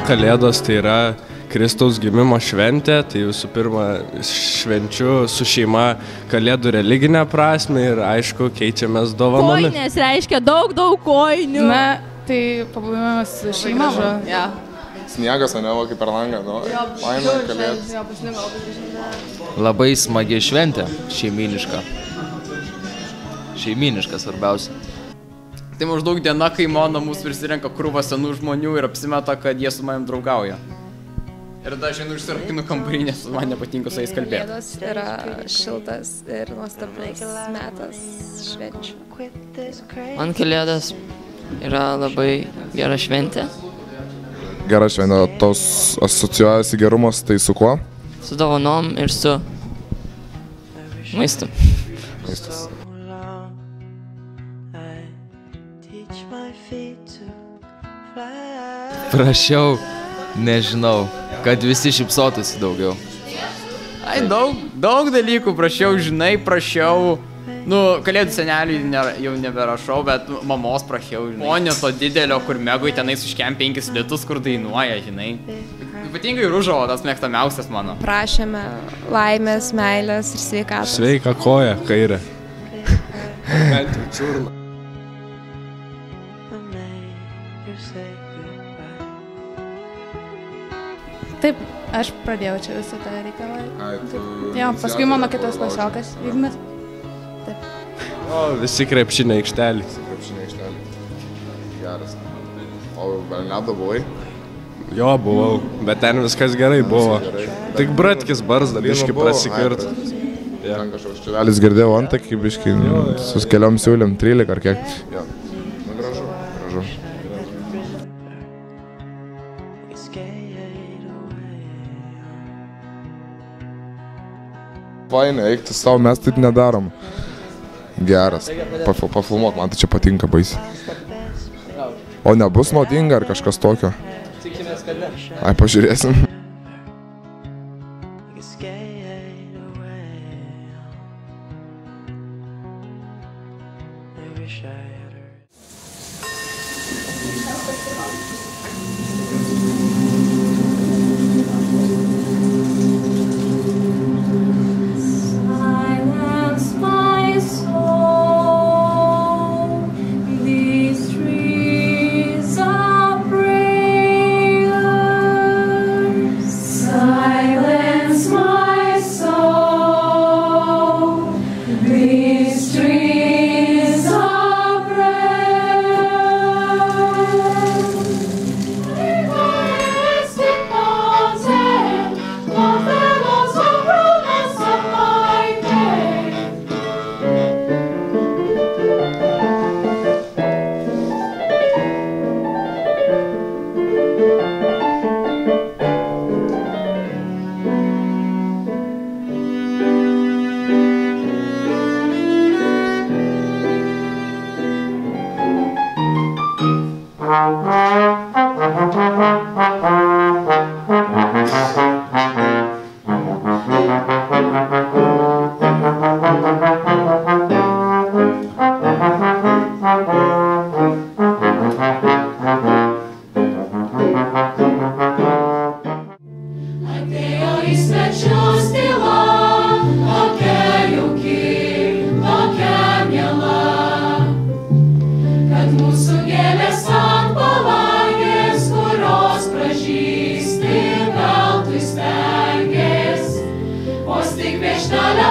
Kalėdos tai yra Kristaus gimimo šventė, tai visų pirma švenčiu su šeima Kalėdų religinę prasme ir aišku keičiamės dovanomis. Koinės reiškia daug kojinių. Na, tai pabuvimas su šeima. Ja. Sniegas, ane, va, kaip per langą, nu, faina Kalėdos. Labai smagi šventė, šeimyniška. Šeimyniška svarbiausia. Tai maždaug diena, kai mano namus prisirenka krūva senų žmonių ir apsimeta, kad jie su manim draugauja. Ir dažnai išsirakinu kambarį, nes man nepatinka su jais kalbėti. Kalėdos yra šiltas ir nuostabus metas švenčių. Man Kalėdos yra labai gera šventė. Gera šventė, tos asocijuojasi gerumas, tai su kuo? Su dovanom ir su maistu. Maistas. Prašiau, nežinau, kad visi šypsotųsi daugiau. Ai, daug dalykų prašiau, žinai, prašiau. Nu, Kalėdų seneliui jau neberašau, bet mamos prašiau, žinai. Ponio to didelio, kur Megui tenais užkem 5 litus, kur dainuoja, žinai. Ypatingai Ružavo, tas mėgstamiausias mano. Prašėme laimės, meilės ir sveikatos. Sveika koja, kairė. Bent jau čiurna. Taip, aš pradėjau čia visą tą reikalą. Jo, paskui mano kitas klasiokas, Ignas. Taip. O, visi krepšinio aikštelį. Geras. O Belnado buvai? Jo, buvau, bet ten viskas gerai buvo. Tik bratkis barzda, biški prasikirt. Ten kažkoks čiuvelis girdėjau antakį, biški, su keliom siūlėm, 13 ar kiek. Jo. Nu, gražu. Fainai, eikti savo, mes taip nedarom. Geras. Pafilmuok, man tai čia patinka baisiai. O nebus naudinga ar kažkas tokio? Tikimės, kad ne. Ai, pažiūrėsim. Tik vieštelę